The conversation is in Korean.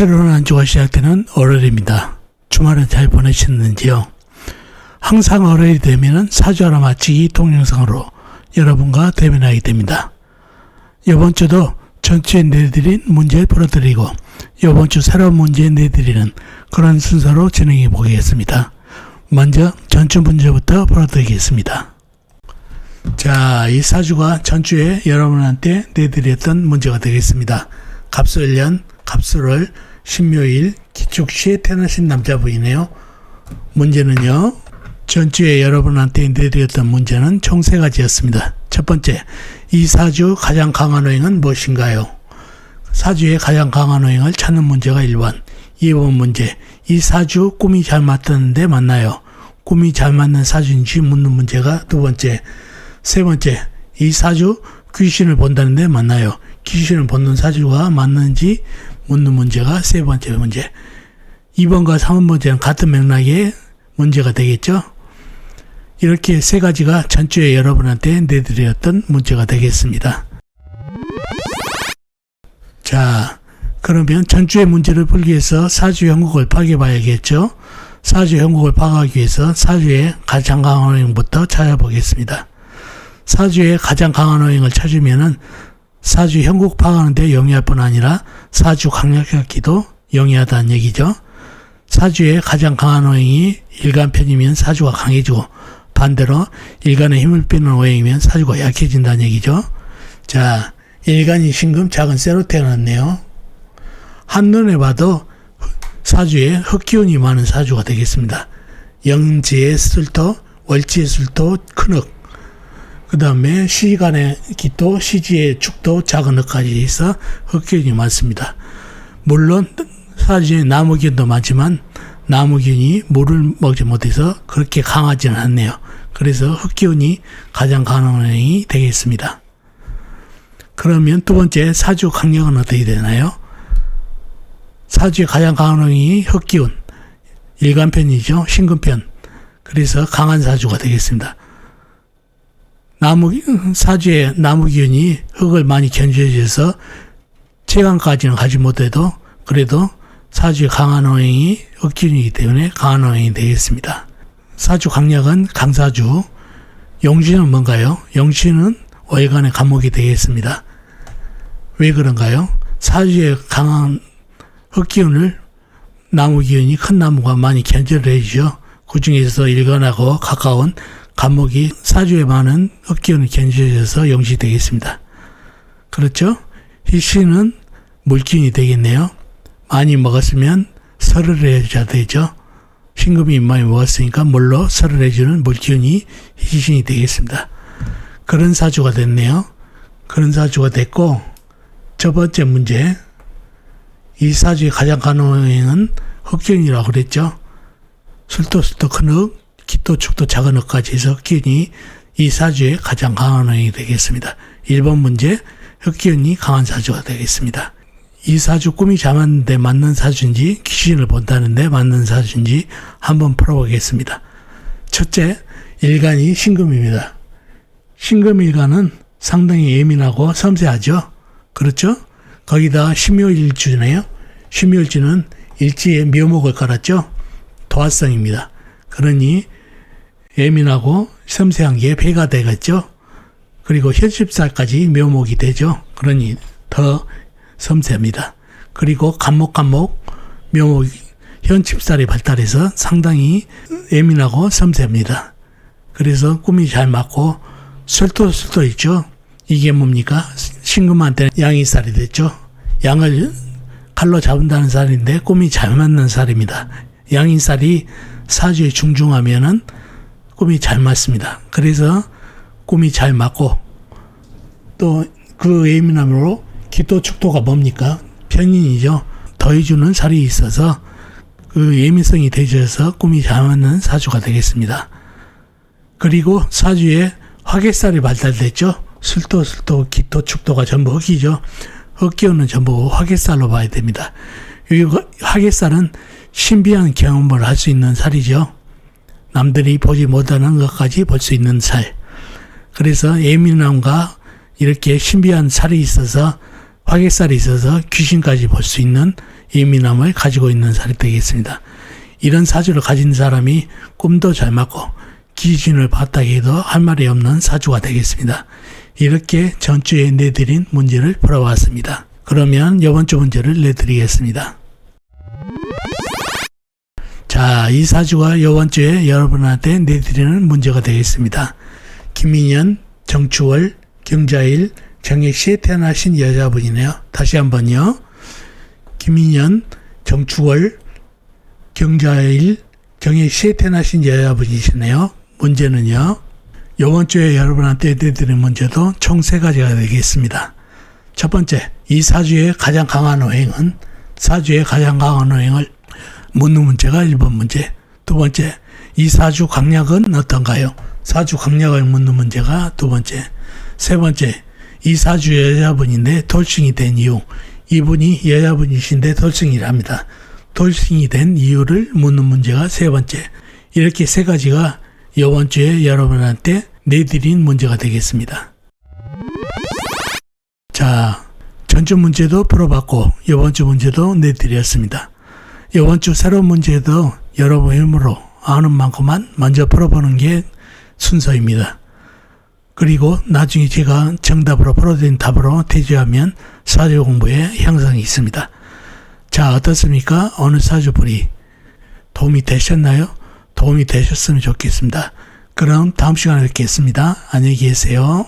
새로운 한 주가 시작되는 월요일입니다. 주말은 잘 보내셨는지요? 항상 월요일이 되면 사주하라 맞추기 동영상으로 여러분과 대면하게 됩니다. 이번 주도 전주에 내드린 문제 풀어드리고 이번 주 새로운 문제 내드리는 그런 순서로 진행해 보겠습니다. 먼저 전주 문제부터 풀어드리겠습니다. 자, 이 사주가 전주에 여러분한테 내드렸던 문제가 되겠습니다. 갑술년, 갑술월, 신묘일, 기축시에 태어나신 남자분이네요. 문제는요, 전주에 여러분한테 내드렸던 문제는 총 3가지였습니다. 첫 번째, 이 사주 가장 강한 호행은 무엇인가요? 사주의 가장 강한 호행을 찾는 문제가 1번. 2번 문제, 이 사주 꿈이 잘 맞았는데 맞나요? 꿈이 잘 맞는 사주인지 묻는 문제가 2번째. 3번째, 이 사주 귀신을 본다는데 맞나요? 귀신을 보는 사주가 맞는지 묻는 문제가 3번째 문제. 2번과 3번 문제는 같은 맥락의 문제가 되겠죠? 이렇게 3가지가 전주에 여러분한테 내드렸던 문제가 되겠습니다. 자, 그러면 전주의 문제를 풀기 위해서 사주 형국을 파괴봐야겠죠? 사주 형국을 파악하기 위해서 사주의 가장 강한 호행부터 찾아보겠습니다. 사주의 가장 강한 호행을 찾으면은 사주 형국 파악하는 데 용이할 뿐 아니라 사주 강약하기도 용이하다는 얘기죠. 사주의 가장 강한 호행이 일간편이면 사주가 강해지고 반대로 일간의 힘을 빼는 호행이면 사주가 약해진다는 얘기죠. 자, 일간이 신금 작은 쇠로 태어났네요. 한눈에 봐도 사주에 흑기운이 많은 사주가 되겠습니다. 영지의 술토, 월지의 술토, 큰 흑, 그 다음에 시간의 기토, 시지의 축도, 작은 흑까지 있어 흑기운이 많습니다. 물론 사주에 나무기운도 많지만 나무기운이 물을 먹지 못해서 그렇게 강하지는 않네요. 그래서 흑기운이 가장 강한 호행이 되겠습니다. 그러면 2번째, 사주 강력은 어떻게 되나요? 사주의 가장 강한 호행이 흑기운, 일간편이죠. 신금편. 그래서 강한 사주가 되겠습니다. 사주의 나무기운이 흑을 많이 견뎌줘서 최강까지는 가지 못해도 그래도 사주의 강한 호행이 흑기운이기 때문에 강한 호행이 되겠습니다. 사주 강약은 강사주, 용신은 뭔가요? 용신은 월간의 간목이 되겠습니다. 왜 그런가요? 사주의 강한 흑기운을 나무기운이 큰 나무가 많이 견제를 해주죠. 그 중에서 일간하고 가까운 간목이 사주에 많은 흑기운을 견제해서 용신이 되겠습니다. 그렇죠? 희신은 물기운이 되겠네요. 많이 먹었으면 설을 해줘야 되죠. 신금이 많이 먹었으니까 물로 설을 해주는 물기운이 희신이 되겠습니다. 그런 사주가 됐네요. 그런 사주가 됐고, 첫 번째 문제, 이 사주의 가장 강한 호행은 흑기운이라고 그랬죠. 술도 큰 흑, 기토, 축도, 작은 흑까지 해서 흑기운이 이 사주의 가장 강한 호행이 되겠습니다. 1번 문제, 흑기운이 강한 사주가 되겠습니다. 이 사주 꿈이 잘 맞는데 맞는 사주인지 귀신을 본다는데 맞는 사주인지 한번 풀어보겠습니다. 첫째, 일간이 신금입니다. 신금일간은 상당히 예민하고 섬세하죠. 그렇죠? 거기다 신묘일주네요. 신묘일주는 일지에 묘목을 깔았죠. 도화성입니다. 그러니 예민하고 섬세한 게 배가 되겠죠. 그리고 현십살까지 묘목이 되죠. 그러니 더 섬세합니다. 그리고 간목 묘목 현칩살이 발달해서 상당히 예민하고 섬세합니다. 그래서 꿈이 잘 맞고 술도 있죠. 이게 뭡니까? 신금한테 양이살이 됐죠. 양을 칼로 잡는다는 살인데 꿈이 잘 맞는 살입니다. 양인살이 사주에 중중하면은 꿈이 잘 맞습니다. 그래서 꿈이 잘 맞고 또 그 예민함으로 기토 축도가 뭡니까? 편인이죠. 더해주는 살이 있어서 그 예민성이 대조해서 꿈이 잘 맞는 사주가 되겠습니다. 그리고 사주에 화개살이 발달됐죠. 술도, 기토, 축도가 전부 흑이죠. 흑기운은 전부 화개살로 봐야 됩니다. 이 화개살은 신비한 경험을 할 수 있는 살이죠. 남들이 보지 못하는 것까지 볼 수 있는 살. 그래서 예민함과 이렇게 신비한 살이 있어서 화개살이 있어서 귀신까지 볼 수 있는 예민함을 가지고 있는 사람이 되겠습니다. 이런 사주를 가진 사람이 꿈도 잘 맞고 귀신을 봤다고 해도 할 말이 없는 사주가 되겠습니다. 이렇게 전주에 내드린 문제를 풀어봤습니다. 그러면 이번 주 문제를 내드리겠습니다. 자, 이 사주가 이번 주에 여러분한테 내드리는 문제가 되겠습니다. 김인연, 정추월, 경자일, 정액시에 태어나신 여자분이네요. 다시 한번요. 김인연, 정추월, 경자일, 정액시에 태어나신 여자분이시네요. 문제는요. 이번 주에 여러분한테 내드리는 문제도 총 3가지가 되겠습니다. 첫 번째, 이 사주의 가장 강한 호행은 사주의 가장 강한 호행을 묻는 문제가 1번 문제. 두 번째, 이 사주 강약은 어떤가요? 사주 강약을 묻는 문제가 2번째. 세 번째, 이 사주 여자분인데 돌싱이 된 이유. 이분이 여자분이신데 돌싱이랍니다. 돌싱이 된 이유를 묻는 문제가 3번째. 이렇게 3가지가 이번 주에 여러분한테 내드린 문제가 되겠습니다. 자, 전주 문제도 풀어봤고 이번 주 문제도 내드렸습니다. 이번 주 새로운 문제도 여러분 힘으로 아는 만큼만 먼저 풀어보는 게 순서입니다. 그리고 나중에 제가 정답으로 풀어드린 답으로 대조하면 사주 공부에 향상이 있습니다. 자, 어떻습니까? 오늘 사주풀이 도움이 되셨나요? 도움이 되셨으면 좋겠습니다. 그럼 다음 시간에 뵙겠습니다. 안녕히 계세요.